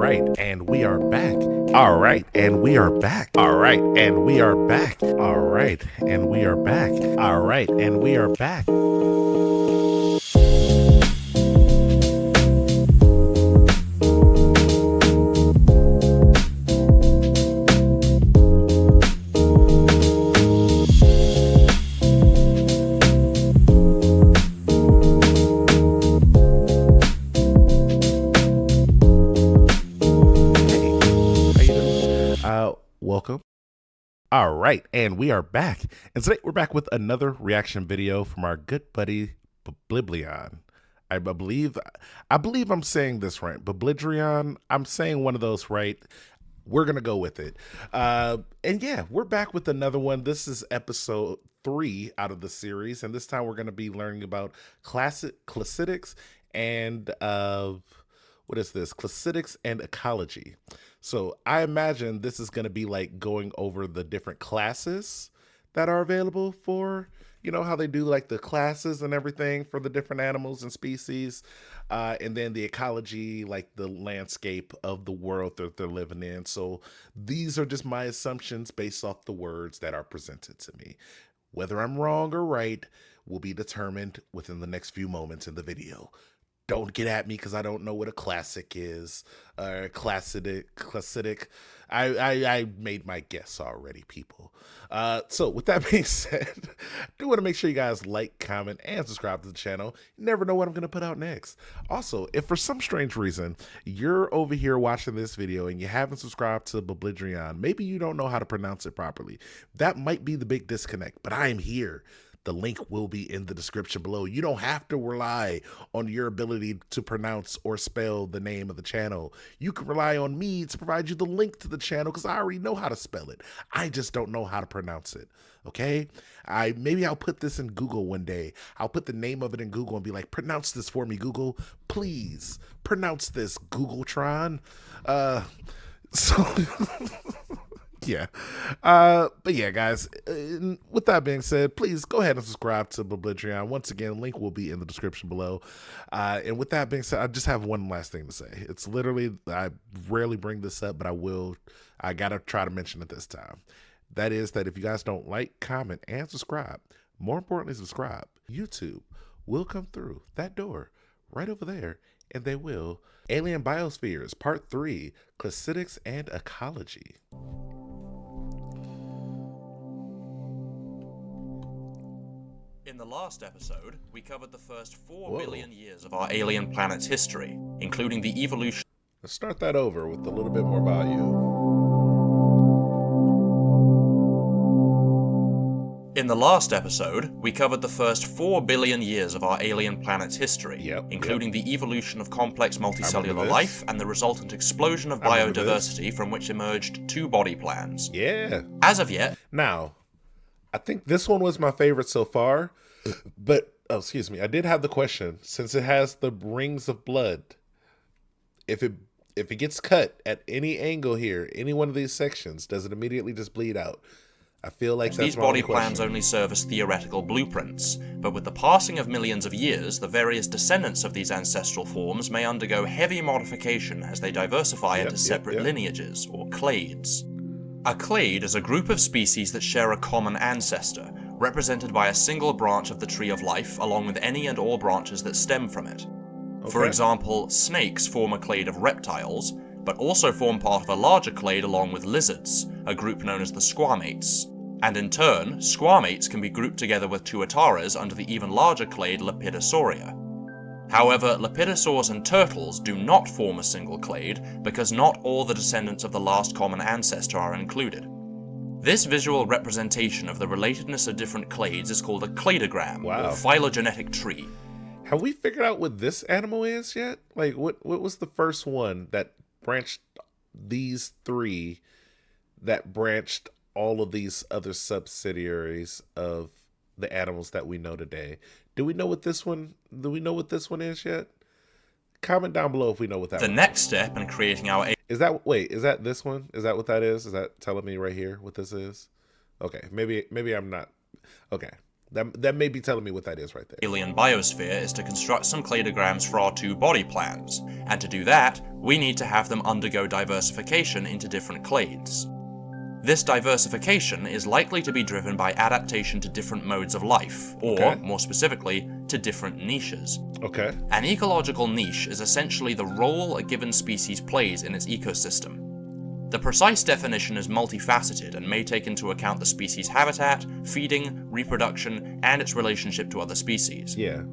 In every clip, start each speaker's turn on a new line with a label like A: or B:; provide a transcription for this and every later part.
A: right, and we are back. All right, and we are back. All right, and we are back. All right, and we are back. All right, and we are back. Welcome. All right, and we are back. And today we're back with another reaction video from our good buddy Biblaridion. I believe I'm saying this right. Biblaridion. I'm saying one of those right. We're gonna go with it. And yeah, we're back with another one. This is episode 3 out of the series, and this time we're gonna be learning about classistics and what is this? Cladistics and Ecology. So I imagine this is going to be like going over the different classes that are available for, you know, how they do like the classes and everything for the different animals and species. And then the ecology, like the landscape of the world that they're living in. So these are just my assumptions based off the words that are presented to me. Whether I'm wrong or right will be determined within the next few moments in the video. Don't get at me because I don't know what a classic is. Classic. I made my guess already, people. So with that being said, I do want to make sure you guys like, comment, and subscribe to the channel. You never know what I'm going to put out next. Also, if for some strange reason you're over here watching this video and you haven't subscribed to Biblaridion, maybe you don't know how to pronounce it properly. That might be the big disconnect, but I am here. The link will be in the description below. You don't have to rely on your ability to pronounce or spell the name of the channel. You can rely on me to provide you the link to the channel because I already know how to spell it. I just don't know how to pronounce it. Okay? Maybe I'll put this in Google one day. I'll put the name of it in Google and be like, pronounce this for me, Google. Please pronounce this, Googletron. So yeah. But yeah, guys, with that being said, please go ahead and subscribe to Biblaridion. Once again, link will be in the description below. And with that being said, I just have one last thing to say. It's literally, I rarely bring this up, but I gotta try to mention it this time. That is that if you guys don't like, comment, and subscribe, more importantly, subscribe, YouTube will come through that door right over there, and they will. Alien Biospheres, Part 3, Cladistics and Ecology.
B: In the last episode, we covered the first 4 billion years of our alien planet's history, including the evolution.
A: Let's start that over with a little bit more about you.
B: In the last episode, we covered the first 4 billion years of our alien planet's history, including the evolution of complex multicellular life and the resultant explosion of biodiversity from which emerged 2 body plans.
A: Yeah.
B: As of yet.
A: Now, I think this one was my favorite so far, but, oh, excuse me, I did have the question, since it has the rings of blood, if it gets cut at any angle here, any one of these sections, does it immediately just bleed out? I feel like that's
B: these body plans only serve as theoretical blueprints, but with the passing of millions of years, the various descendants of these ancestral forms may undergo heavy modification as they diversify into separate lineages, or clades. A clade is a group of species that share a common ancestor, represented by a single branch of the tree of life along with any and all branches that stem from it. For example, snakes form a clade of reptiles, but also form part of a larger clade along with lizards, a group known as the squamates. And in turn, squamates can be grouped together with tuataras under the even larger clade Lepidosauria. However, lepidosaurs and turtles do not form a single clade because not all the descendants of the last common ancestor are included. This visual representation of the relatedness of different clades is called a cladogram, or phylogenetic tree.
A: Have we figured out what this animal is yet? Like, what was the first one that branched these 3 that branched all of these other subsidiaries of the animals that we know today? Do we know what this one is yet? Comment down below if we know what that
B: The next step in creating our...
A: Is that this one? Is that what that is? Is that telling me right here what this is? Okay, maybe I'm not. Okay, That may be telling me what that is right there.
B: Alien biosphere is to construct some cladograms for our 2 body plans, and to do that, we need to have them undergo diversification into different clades. This diversification is likely to be driven by adaptation to different modes of life, or, more specifically, to different niches.
A: Okay.
B: An ecological niche is essentially the role a given species plays in its ecosystem. The precise definition is multifaceted and may take into account the species' habitat, feeding, reproduction, and its relationship to other species.
A: Yeah.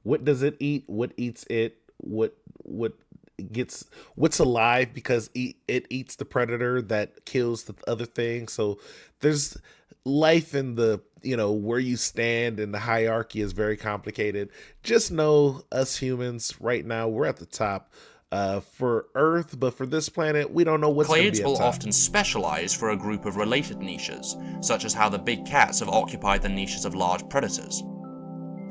A: What does it eat? What eats it? What's alive because it eats the predator that kills the other thing. So there's life in the, where you stand in the hierarchy is very complicated. Just know us humans right now, we're at the top for Earth, but for this planet, we don't know what's going to be
B: Clades
A: at
B: will
A: top.
B: often specialize for a group of related niches, such as how the big cats have occupied the niches of large predators.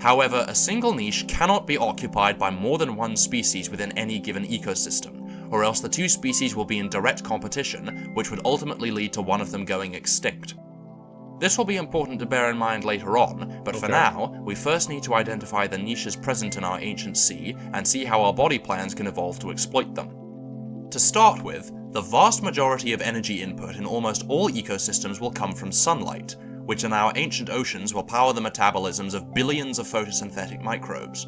B: However, a single niche cannot be occupied by more than one species within any given ecosystem, or else the 2 species will be in direct competition, which would ultimately lead to one of them going extinct. This will be important to bear in mind later on, but for now, we first need to identify the niches present in our ancient sea and see how our body plans can evolve to exploit them. To start with, the vast majority of energy input in almost all ecosystems will come from sunlight, which in our ancient oceans will power the metabolisms of billions of photosynthetic microbes.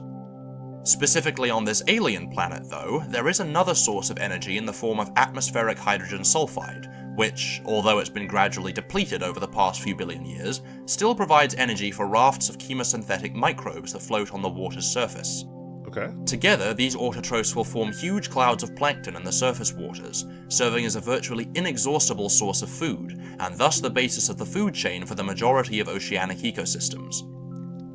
B: Specifically on this alien planet, though, there is another source of energy in the form of atmospheric hydrogen sulfide, which, although it's been gradually depleted over the past few billion years, still provides energy for rafts of chemosynthetic microbes that float on the water's surface.
A: Okay.
B: Together, these autotrophs will form huge clouds of plankton in the surface waters, serving as a virtually inexhaustible source of food, and thus the basis of the food chain for the majority of oceanic ecosystems.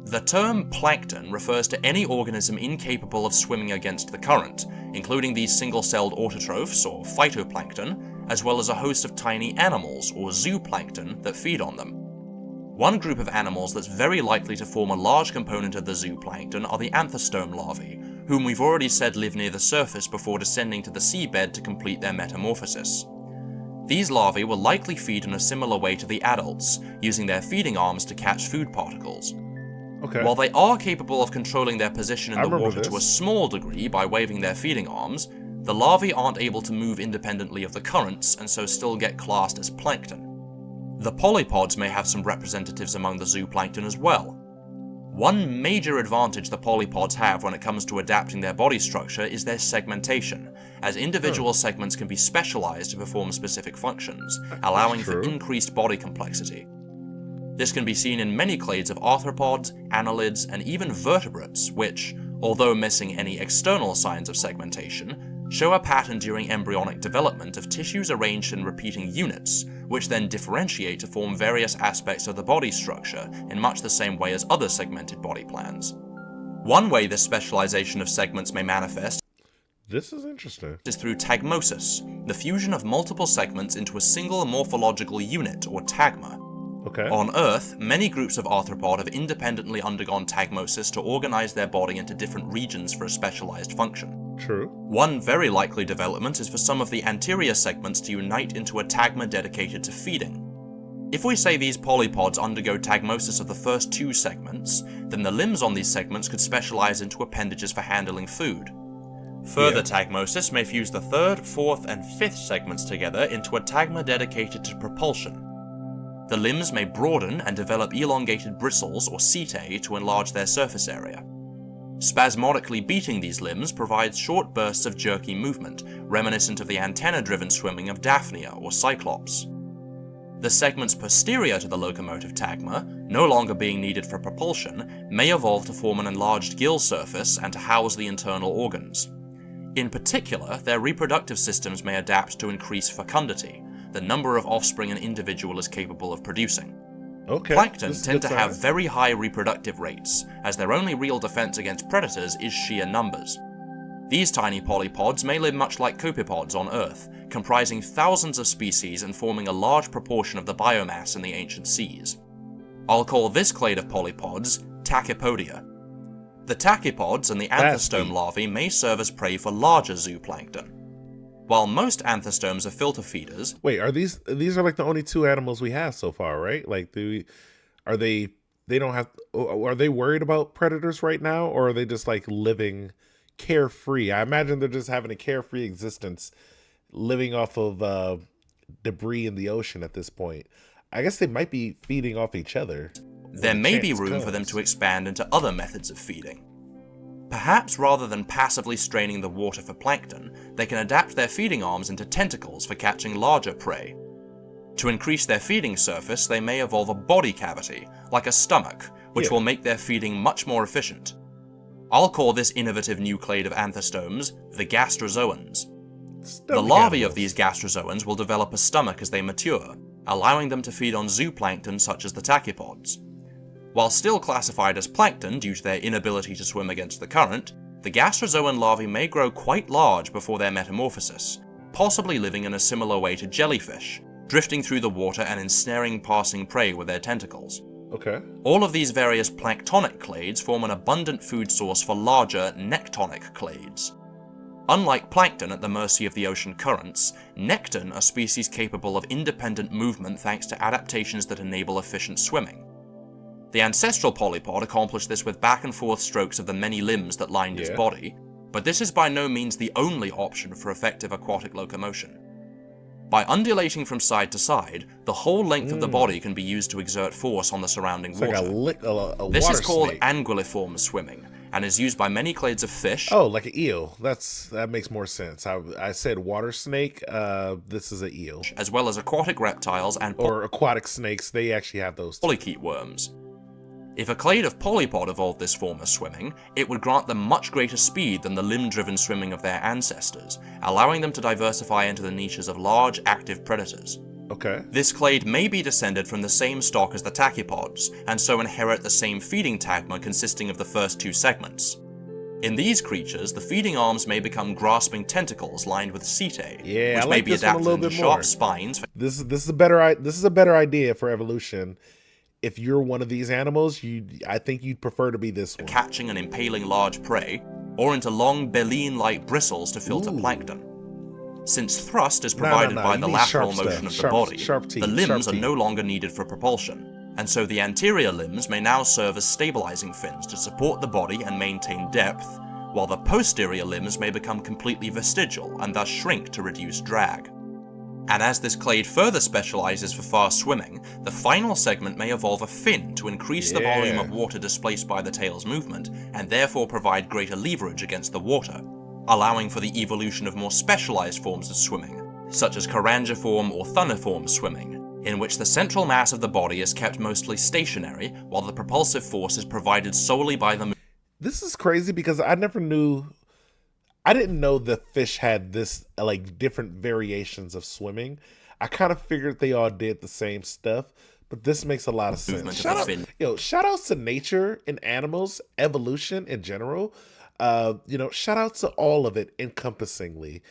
B: The term plankton refers to any organism incapable of swimming against the current, including these single-celled autotrophs, or phytoplankton, as well as a host of tiny animals, or zooplankton, that feed on them. One group of animals that's very likely to form a large component of the zooplankton are the anthostome larvae, whom we've already said live near the surface before descending to the seabed to complete their metamorphosis. These larvae will likely feed in a similar way to the adults, using their feeding arms to catch food particles.
A: Okay.
B: While they are capable of controlling their position in the water to a
A: this.
B: small degree by waving their feeding arms, the larvae aren't able to move independently of the currents and so still get classed as plankton. The polypods may have some representatives among the zooplankton as well. One major advantage the polypods have when it comes to adapting their body structure is their segmentation, as individual segments can be specialized to perform specific functions, allowing for increased body complexity. This can be seen in many clades of arthropods, annelids, and even vertebrates, which, although missing any external signs of segmentation, show a pattern during embryonic development of tissues arranged in repeating units, which then differentiate to form various aspects of the body structure in much the same way as other segmented body plans. One way this specialization of segments may manifest
A: This is interesting.
B: is through tagmosis, the fusion of multiple segments into a single morphological unit, or tagma.
A: Okay.
B: On Earth, many groups of arthropod have independently undergone tagmosis to organize their body into different regions for a specialized function.
A: True.
B: One very likely development is for some of the anterior segments to unite into a tagma dedicated to feeding. If we say these polypods undergo tagmosis of the first 2 segments, then the limbs on these segments could specialize into appendages for handling food. Further tagmosis may fuse the 3rd, 4th, and 5th segments together into a tagma dedicated to propulsion. The limbs may broaden and develop elongated bristles or setae to enlarge their surface area. Spasmodically beating these limbs provides short bursts of jerky movement, reminiscent of the antenna-driven swimming of Daphnia or Cyclops. The segments posterior to the locomotive tagma, no longer being needed for propulsion, may evolve to form an enlarged gill surface and to house the internal organs. In particular, their reproductive systems may adapt to increase fecundity, the number of offspring an individual is capable of producing.
A: Okay.
B: Plankton tend to have very high reproductive rates, as their only real defense against predators is sheer numbers. These tiny polypods may live much like copepods on Earth, comprising thousands of species and forming a large proportion of the biomass in the ancient seas. I'll call this clade of polypods Tachypodia. The tachypods and the anthostome larvae may serve as prey for larger zooplankton. While most anthostomes are filter feeders...
A: Wait, are these are like the only 2 animals we have so far, right? Like, are they they don't have, are they worried about predators right now, or are they just like living carefree? I imagine they're just having a carefree existence, living off of debris in the ocean at this point. I guess they might be feeding off each other.
B: There may be room for them to expand into other methods of feeding. Perhaps rather than passively straining the water for plankton, they can adapt their feeding arms into tentacles for catching larger prey. To increase their feeding surface, they may evolve a body cavity, like a stomach, which will make their feeding much more efficient. I'll call this innovative new clade of anthostomes the gastrozoans. The larvae of these gastrozoans will develop a stomach as they mature, allowing them to feed on zooplankton such as the tachypods. While still classified as plankton due to their inability to swim against the current, the gastrozoan larvae may grow quite large before their metamorphosis, possibly living in a similar way to jellyfish, drifting through the water and ensnaring passing prey with their tentacles.
A: Okay.
B: All of these various planktonic clades form an abundant food source for larger nectonic clades. Unlike plankton at the mercy of the ocean currents, nekton are species capable of independent movement thanks to adaptations that enable efficient swimming. The ancestral polypod accomplished this with back and forth strokes of the many limbs that lined its body, but this is by no means the only option for effective aquatic locomotion. By undulating from side to side, the whole length of the body can be used to exert force on the surrounding water.
A: Like
B: this is called
A: snake.
B: anguilliform swimming, and is used by many clades of fish.
A: Oh, like an eel. That makes more sense. I said water snake. This is an eel.
B: As well as aquatic reptiles and
A: or aquatic snakes. They actually have those too.
B: Polychaete worms. If a clade of polypod evolved this form of swimming, it would grant them much greater speed than the limb-driven swimming of their ancestors, allowing them to diversify into the niches of large, active predators.
A: Okay.
B: This clade may be descended from the same stock as the tachypods, and so inherit the same feeding tagma consisting of the first two segments. In these creatures, the feeding arms may become grasping tentacles lined with setae, which may be adapted into sharp spines.
A: This is a better idea for evolution. If you're one of these animals, I think you'd prefer to be this one.
B: Catching and impaling large prey, or into long baleen-like bristles to filter plankton. Since thrust is provided by the lateral motion of the body, the limbs are no longer needed for propulsion, and so the anterior limbs may now serve as stabilizing fins to support the body and maintain depth, while the posterior limbs may become completely vestigial and thus shrink to reduce drag. And as this clade further specializes for fast swimming, the final segment may evolve a fin to increase the volume of water displaced by the tail's movement, and therefore provide greater leverage against the water, allowing for the evolution of more specialized forms of swimming, such as carangiform or thunniform swimming, in which the central mass of the body is kept mostly stationary, while the propulsive force is provided solely by the movement.
A: This is crazy because I didn't know the fish had this, like, different variations of swimming. I kind of figured they all did the same stuff, but this makes a lot of sense. Shout outs to nature and animals, evolution in general. Shout out to all of it encompassingly.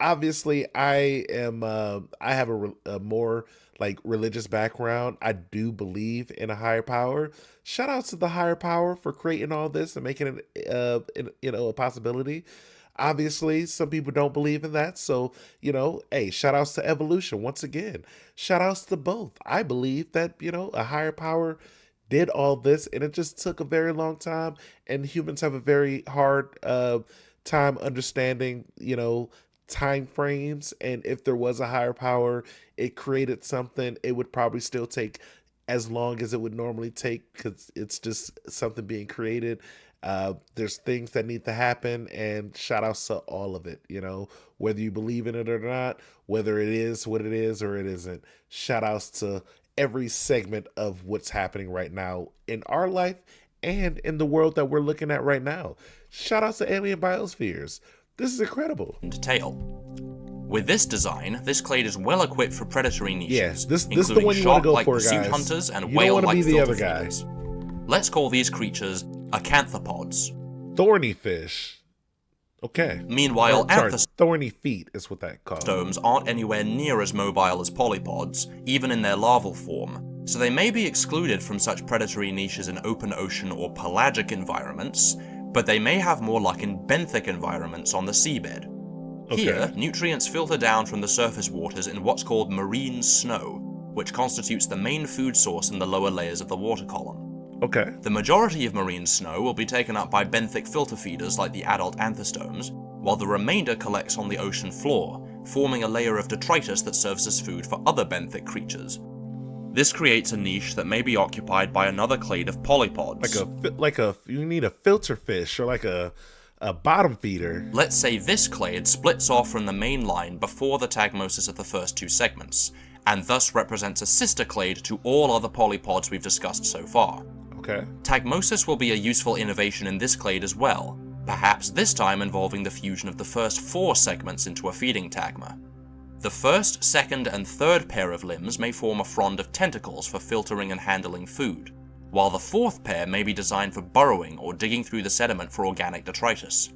A: Obviously I have a more like religious background. I do believe in a higher power. Shout out to the higher power for creating all this and making it a possibility. Obviously, some people don't believe in that. So, hey, shout outs to evolution once again. Shout outs to both. I believe that, a higher power did all this, and it just took a very long time, and humans have a very hard time understanding, time frames. And if there was a higher power, it created something, it would probably still take as long as it would normally take, because it's just something being created. There's things that need to happen, and shout outs to all of it, whether you believe in it or not, whether it is what it is or it isn't. Shout outs to every segment of what's happening right now in our life and in the world that we're looking at right now. Shout outs to alien biospheres. This is incredible.
B: Tail. With this design, this clade is well equipped for predatory niches,
A: this is the one you want to go for, guys.
B: Pursuit hunters and
A: you
B: whale-like filter
A: guys.
B: Let's call these creatures acanthopods.
A: Thorny fish. Okay.
B: Meanwhile,
A: thorny feet is what that called.
B: Anthostomes aren't anywhere near as mobile as polypods, even in their larval form, so they may be excluded from such predatory niches in open ocean or pelagic environments, but they may have more luck in benthic environments on the seabed.
A: Okay.
B: Here, nutrients filter down from the surface waters in what's called marine snow, which constitutes the main food source in the lower layers of the water column.
A: Okay.
B: The majority of marine snow will be taken up by benthic filter feeders like the adult anthostomes, while the remainder collects on the ocean floor, forming a layer of detritus that serves as food for other benthic creatures. This creates a niche that may be occupied by another clade of polypods.
A: You need a filter fish or like a bottom feeder.
B: Let's say this clade splits off from the main line before the tagmosis of the first two segments, and thus represents a sister clade to all other polypods we've discussed so far.
A: Okay.
B: Tagmosis will be a useful innovation in this clade as well, perhaps this time involving the fusion of the first 4 segments into a feeding tagma. The first, second, and third pair of limbs may form a frond of tentacles for filtering and handling food, while the fourth pair may be designed for burrowing or digging through the sediment for organic detritus.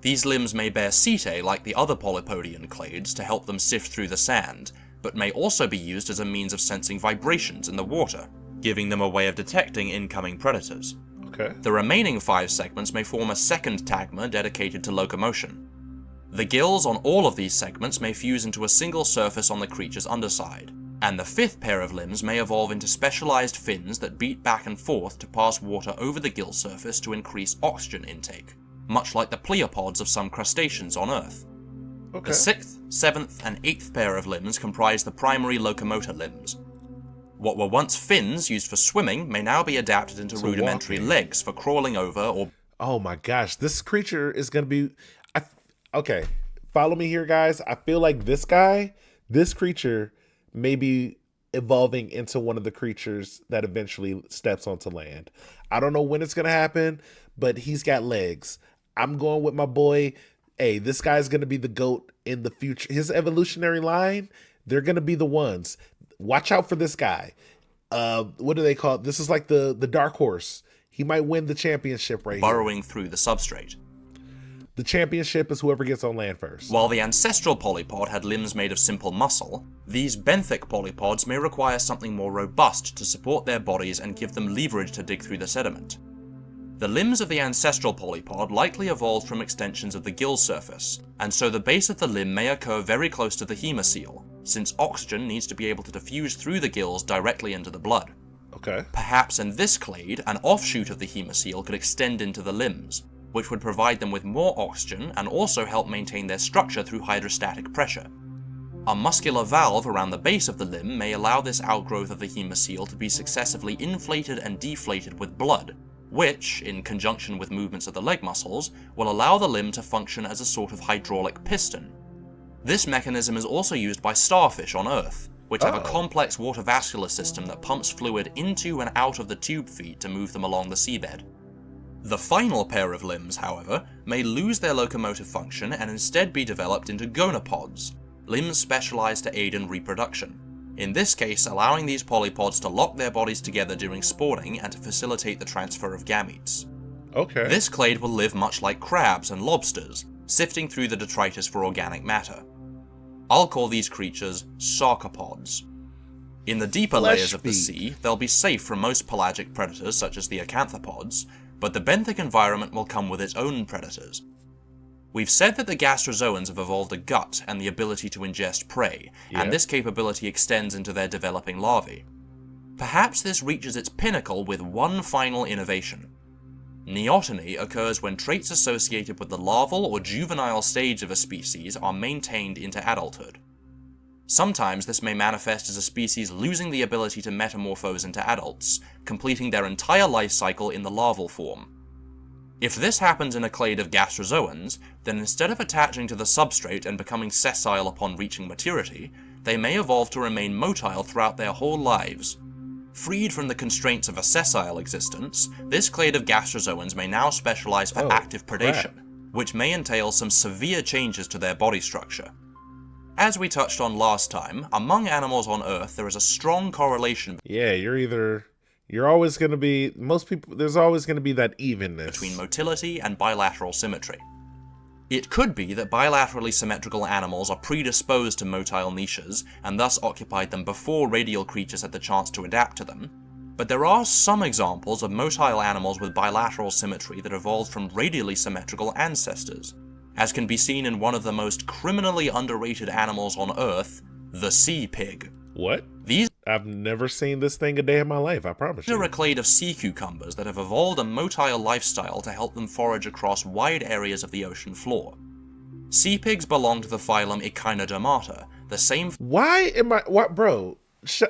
B: These limbs may bear setae like the other polypodian clades to help them sift through the sand, but may also be used as a means of sensing vibrations in the water, giving them a way of detecting incoming predators.
A: Okay.
B: The remaining 5 segments may form a second tagma dedicated to locomotion. The gills on all of these segments may fuse into a single surface on the creature's underside, and the 5th pair of limbs may evolve into specialized fins that beat back and forth to pass water over the gill surface to increase oxygen intake, much like the pleopods of some crustaceans on Earth.
A: Okay.
B: The 6th, 7th, and 8th pair of limbs comprise the primary locomotor limbs. What were once fins used for swimming may now be adapted into rudimentary legs for crawling over or...
A: Oh my gosh, this creature is going to be... Okay, follow me here, guys. I feel like this creature may be evolving into one of the creatures that eventually steps onto land. I don't know when it's going to happen, but he's got legs. I'm going with my boy. Hey, this guy's going to be the GOAT in the future. His evolutionary line, they're going to be the ones. Watch out for this guy. What do they call it? This is like the dark horse. He might win the championship right here.
B: Burrowing through the substrate.
A: The championship is whoever gets on land first.
B: While the ancestral polypod had limbs made of simple muscle, these benthic polypods may require something more robust to support their bodies and give them leverage to dig through the sediment. The limbs of the ancestral polypod likely evolved from extensions of the gill surface, and so the base of the limb may occur very close to the hemocoel, since oxygen needs to be able to diffuse through the gills directly into the blood.
A: Okay.
B: Perhaps in this clade, an offshoot of the hemocoel could extend into the limbs, which would provide them with more oxygen and also help maintain their structure through hydrostatic pressure. A muscular valve around the base of the limb may allow this outgrowth of the hemocoel to be successively inflated and deflated with blood, which, in conjunction with movements of the leg muscles, will allow the limb to function as a sort of hydraulic piston. This mechanism is also used by starfish on Earth, which have a complex water-vascular system that pumps fluid into and out of the tube feet to move them along the seabed. The final pair of limbs, however, may lose their locomotive function and instead be developed into gonopods, limbs specialized to aid in reproduction. In this case, allowing these polypods to lock their bodies together during spawning and to facilitate the transfer of gametes.
A: Okay.
B: This clade will live much like crabs and lobsters, sifting through the detritus for organic matter. I'll call these creatures sarcopods. In the deeper layers of the sea, they'll be safe from most pelagic predators such as the acanthopods, but the benthic environment will come with its own predators. We've said that the gastrozoans have evolved a gut and the ability to ingest prey, and this capability extends into their developing larvae. Perhaps this reaches its pinnacle with one final innovation. Neoteny occurs when traits associated with the larval or juvenile stage of a species are maintained into adulthood. Sometimes this may manifest as a species losing the ability to metamorphose into adults, completing their entire life cycle in the larval form. If this happens in a clade of gastrozoans, then instead of attaching to the substrate and becoming sessile upon reaching maturity, they may evolve to remain motile throughout their whole lives. Freed from the constraints of a sessile existence, this clade of gastrozoans may now specialize for active predation, which may entail some severe changes to their body structure. As we touched on last time, among animals on Earth there is a strong correlation
A: you're always going to be, there's always going to be that evenness
B: between motility and bilateral symmetry. It could be that bilaterally symmetrical animals are predisposed to motile niches and thus occupied them before radial creatures had the chance to adapt to them, but there are some examples of motile animals with bilateral symmetry that evolved from radially symmetrical ancestors, as can be seen in one of the most criminally underrated animals on Earth, the sea pig.
A: What?
B: These
A: I've never seen this thing a day in my life, I promise
B: These are
A: you.
B: a clade of sea cucumbers that have evolved a motile lifestyle to help them forage across wide areas of the ocean floor. Sea pigs belong to the phylum Echinodermata, the same.
A: Why am I what bro?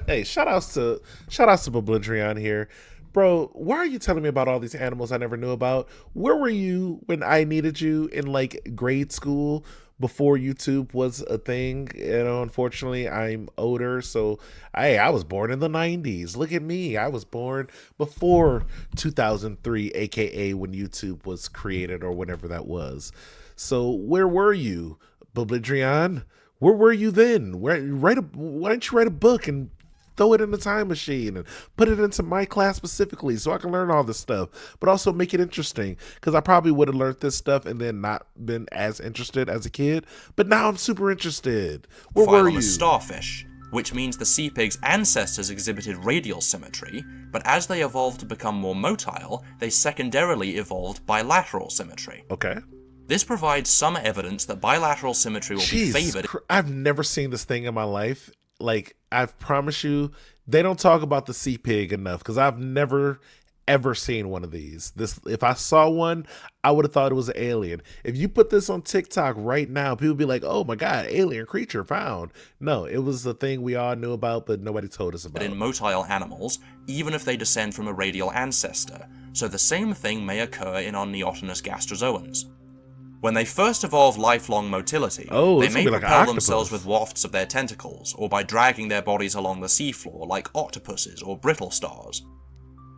A: Hey, shout outs to Biblaridion here. Bro, why are you telling me about all these animals I never knew about? Where were you when I needed you in like grade school before YouTube was a thing? You know, unfortunately, I'm older, so I was born in the 90s. Look at me. I was born before 2003, aka when YouTube was created or whenever that was. So, where were you, Biblaridion? Where were you then? Why don't you write a book and throw it in the time machine and put it into my class specifically so I can learn all this stuff, but also make it interesting? Because I probably would have learned this stuff and then not been as interested as a kid, but now I'm super interested. Where were
B: Phylum
A: you?
B: is starfish, which means the sea pig's ancestors exhibited radial symmetry, but as they evolved to become more motile, they secondarily evolved bilateral symmetry.
A: Okay.
B: This provides some evidence that bilateral symmetry will be favored.
A: I've never seen this thing in my life. Like, I promise you, they don't talk about the sea pig enough because I've never ever seen one of these. If I saw one, I would have thought it was an alien. If you put this on TikTok right now, people would be like, "Oh my god, alien creature found." No, it was a thing we all knew about, but nobody told us about.
B: In motile animals, even if they descend from a radial ancestor, so the same thing may occur in our neotenous gastrozoans. When they first evolve lifelong motility, they may propel themselves with wafts of their tentacles, or by dragging their bodies along the seafloor like octopuses or brittle stars.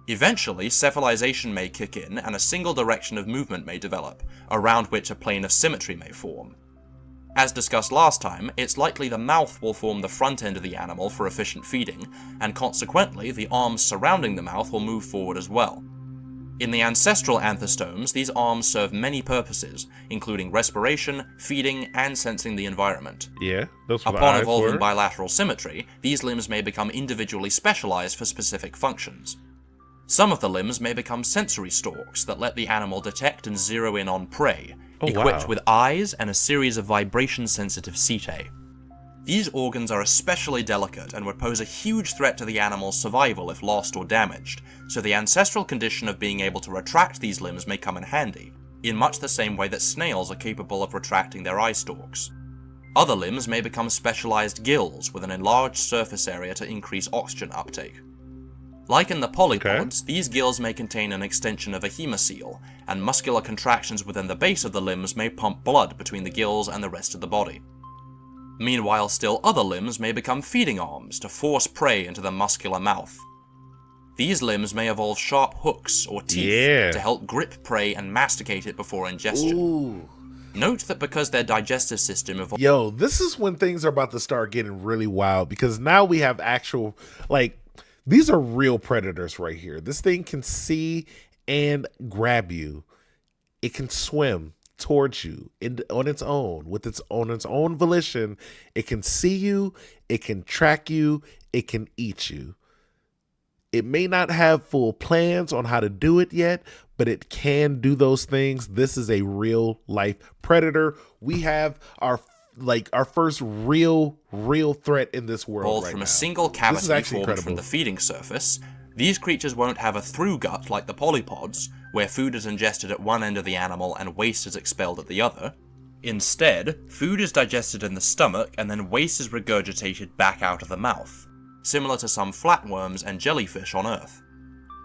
B: Eventually, cephalization may kick in and a single direction of movement may develop, around which a plane of symmetry may form. As discussed last time, it's likely the mouth will form the front end of the animal for efficient feeding, and consequently the arms surrounding the mouth will move forward as well. In the ancestral anthostomes, these arms serve many purposes, including respiration, feeding, and sensing the environment.
A: Yeah, those were the
B: Upon
A: eyes
B: evolving
A: were.
B: bilateral symmetry, these limbs may become individually specialized for specific functions. Some of the limbs may become sensory stalks that let the animal detect and zero in on prey, equipped with eyes and a series of vibration-sensitive setae. These organs are especially delicate and would pose a huge threat to the animal's survival if lost or damaged, so the ancestral condition of being able to retract these limbs may come in handy, in much the same way that snails are capable of retracting their eye stalks. Other limbs may become specialized gills with an enlarged surface area to increase oxygen uptake. Like in the polypods, these gills may contain an extension of a hemocoel, and muscular contractions within the base of the limbs may pump blood between the gills and the rest of the body. Meanwhile, still other limbs may become feeding arms to force prey into the muscular mouth. These limbs may evolve sharp hooks or teeth to help grip prey and masticate it before ingestion.
A: Ooh.
B: Note that because their digestive system evolves...
A: Yo, this is when things are about to start getting really wild, because now we have actual, like, these are real predators right here. This thing can see and grab you. It can swim towards you on its own, with its own volition. It can see you, it can track you, it can eat you. It may not have full plans on how to do it yet, but it can do those things. This is a real life predator. We have our first real threat in this world right
B: from
A: now.
B: A single cavity formed
A: incredible.
B: From the feeding surface. These creatures won't have a through gut like the polypods, where food is ingested at one end of the animal and waste is expelled at the other. Instead, food is digested in the stomach and then waste is regurgitated back out of the mouth, similar to some flatworms and jellyfish on Earth.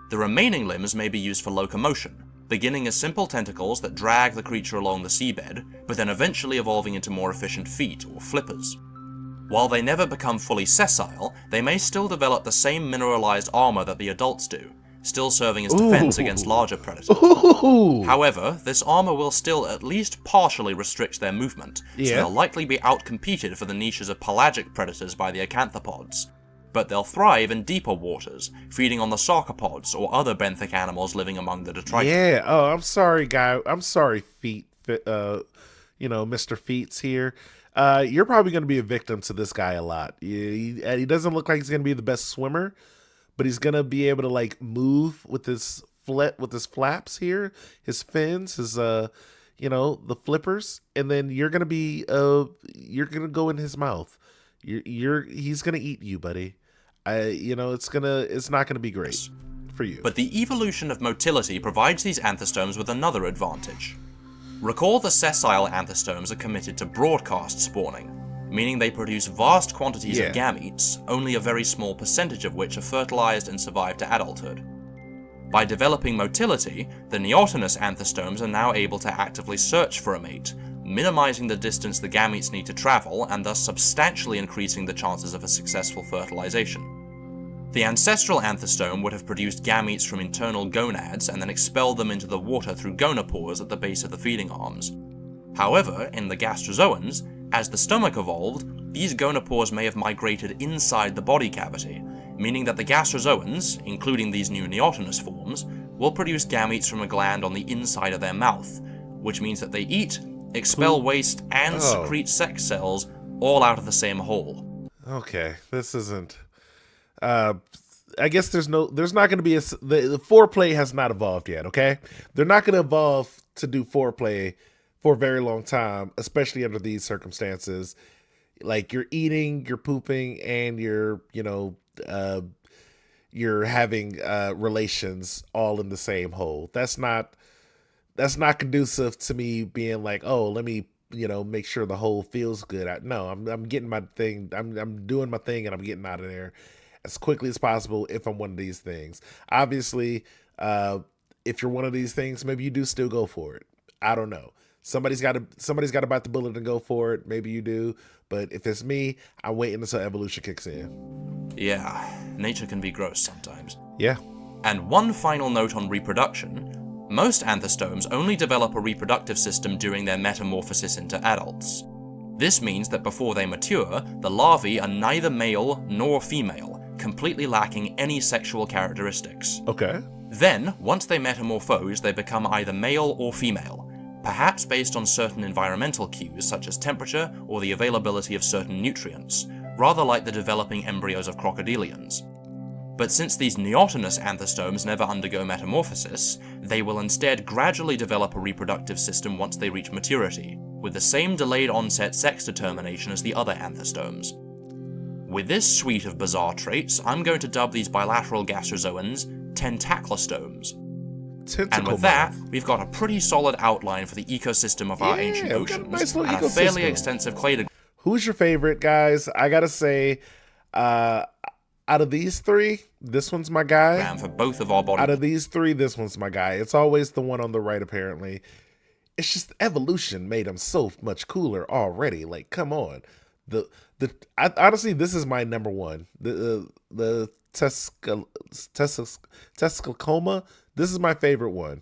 B: The remaining limbs may be used for locomotion, beginning as simple tentacles that drag the creature along the seabed, but then eventually evolving into more efficient feet, or flippers. While they never become fully sessile, they may still develop the same mineralized armor that the adults do, still serving as defense against larger predators. However, this armor will still at least partially restrict their movement, so they'll likely be outcompeted for the niches of pelagic predators by the acanthopods. But they'll thrive in deeper waters, feeding on the sarcopods or other benthic animals living among the detritus.
A: Yeah, oh, I'm sorry, guy. I'm sorry, Mr. Feets here. You're probably going to be a victim to this guy a lot. He doesn't look like he's going to be the best swimmer, but he's going to be able to like move with his flaps here, his fins, his the flippers, and then you're going to go in his mouth. He's going to eat you, buddy. it's not gonna be great for you.
B: But the evolution of motility provides these anthostomes with another advantage. Recall the sessile anthostomes are committed to broadcast spawning, meaning they produce vast quantities of gametes, only a very small percentage of which are fertilized and survive to adulthood. By developing motility, the neotenous anthostomes are now able to actively search for a mate, minimizing the distance the gametes need to travel and thus substantially increasing the chances of a successful fertilization. The ancestral anthostome would have produced gametes from internal gonads and then expelled them into the water through gonopores at the base of the feeding arms. However, in the gastrozoans, as the stomach evolved, these gonopores may have migrated inside the body cavity, meaning that the gastrozoans, including these new neotenous forms, will produce gametes from a gland on the inside of their mouth, which means that they eat, expel waste, and secrete sex cells all out of the same hole.
A: Okay, this isn't... I guess there's not going to be the foreplay has not evolved yet, okay? They're not going to evolve to do foreplay for a very long time, especially under these circumstances. Like, you're eating, you're pooping, and you're having relations all in the same hole. That's not conducive to me being like, oh, let me make sure the hole feels good. No, I'm getting my thing. I'm doing my thing, and I'm getting out of there as quickly as possible if I'm one of these things. Obviously, if you're one of these things, maybe you do still go for it. I don't know. Somebody's got to bite the bullet and go for it. Maybe you do. But if it's me, I'm waiting until evolution kicks in.
B: Yeah, nature can be gross sometimes.
A: Yeah.
B: And one final note on reproduction. Most anthostomes only develop a reproductive system during their metamorphosis into adults. This means that before they mature, the larvae are neither male nor female, completely lacking any sexual characteristics.
A: Okay.
B: Then, once they metamorphose, they become either male or female, perhaps based on certain environmental cues such as temperature or the availability of certain nutrients, rather like the developing embryos of crocodilians. But since these neotenous anthostomes never undergo metamorphosis, they will instead gradually develop a reproductive system once they reach maturity, with the same delayed onset sex determination as the other anthostomes. With this suite of bizarre traits, I'm going to dub these bilateral gastrozoans tentaclostomes. And with that, we've got a pretty solid outline for the ecosystem of our ancient oceans, and a fairly extensive clade.
A: Who's your favorite, guys? I gotta say, out of these three, this one's my guy.
B: For both of our bodies.
A: Out of these three, this one's my guy. It's always the one on the right, apparently. It's just evolution made him so much cooler already. Like, come on. Honestly, this is my number one. The Testicoma. This is my favorite one.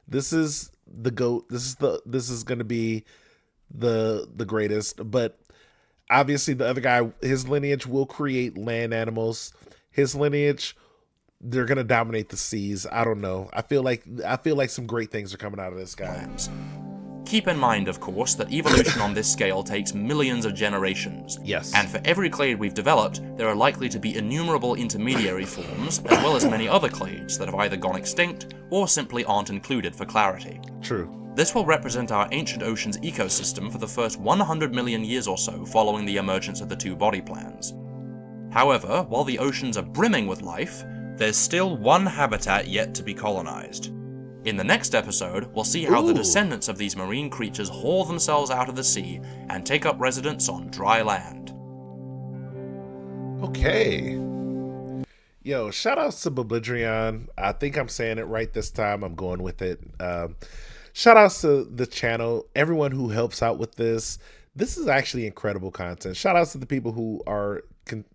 A: This is the GOAT. This is gonna be the greatest. But obviously, the other guy, his lineage will create land animals. His lineage, they're gonna dominate the seas. I don't know. I feel like some great things are coming out of this guy.
B: Keep in mind, of course, that evolution on this scale takes millions of generations.
A: Yes.
B: And for every clade we've developed, there are likely to be innumerable intermediary forms, as well as many other clades that have either gone extinct or simply aren't included for clarity.
A: True.
B: This will represent our ancient ocean's ecosystem for the first 100 million years or so following the emergence of the two body plans. However, while the oceans are brimming with life, there's still one habitat yet to be colonized. In the next episode, we'll see how the descendants of these marine creatures haul themselves out of the sea and take up residence on dry land.
A: Okay. Yo, shout outs to Biblaridion. I think I'm saying it right this time. I'm going with it. Shout outs to the channel, everyone who helps out with this. This is actually incredible content. Shout outs to the people who are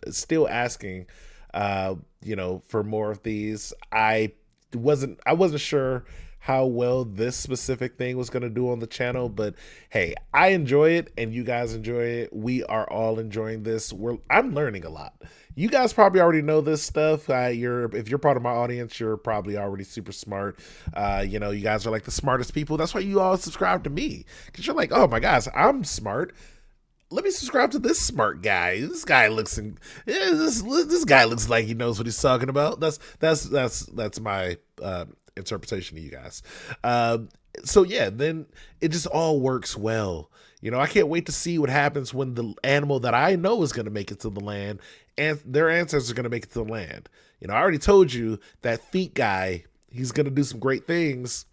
A: still asking, for more of these. I wasn't sure how well this specific thing was going to do on the channel, but hey, I enjoy it and you guys enjoy it. We are all enjoying this. I'm learning a lot. You guys probably already know this stuff. If you're part of my audience, you're probably already super smart. You guys are like the smartest people. That's why you all subscribe to me, because you're like, oh my gosh, I'm smart. Let me subscribe to this smart guy. This guy looks this guy looks like he knows what he's talking about. That's my interpretation of you guys. So yeah, then it just all works well. I can't wait to see what happens when the animal that I know is going to make it to the land and their ancestors are going to make it to the land. I already told you that feet guy, he's going to do some great things.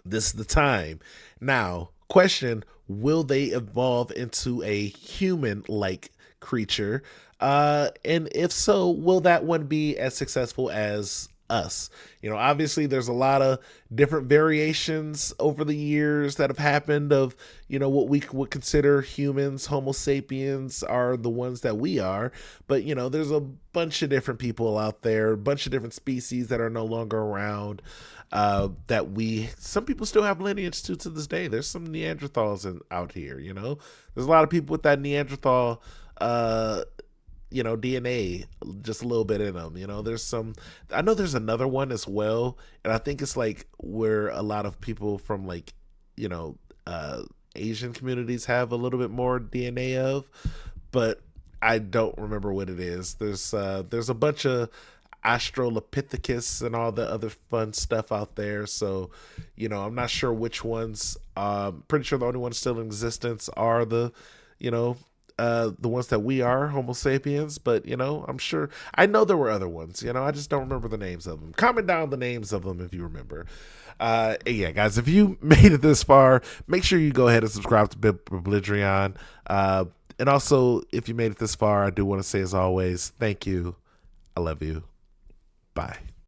A: This is the time. Now, question, will they evolve into a human like creature? And if so, will that one be as successful as us? Obviously there's a lot of different variations over the years that have happened of, what we would consider humans. Homo sapiens are the ones that we are, but there's a bunch of different people out there, a bunch of different species that are no longer around, that some people still have lineage to this day. There's some Neanderthals out here. There's a lot of people with that Neanderthal DNA just a little bit in them. I know there's another one as well, and I think it's like where a lot of people from like, Asian communities have a little bit more DNA of, but I don't remember what it is. There's a bunch of Australopithecus and all the other fun stuff out there. So, I'm not sure which ones. Pretty sure the only ones still in existence are the ones that we are, Homo sapiens. But I'm sure I know there were other ones. I just don't remember the names of them. Comment down the names of them if you remember. Yeah, guys, if you made it this far, make sure you go ahead and subscribe to Biblaridion. And also, if you made it this far, I do want to say, as always, thank you. I love you. Bye.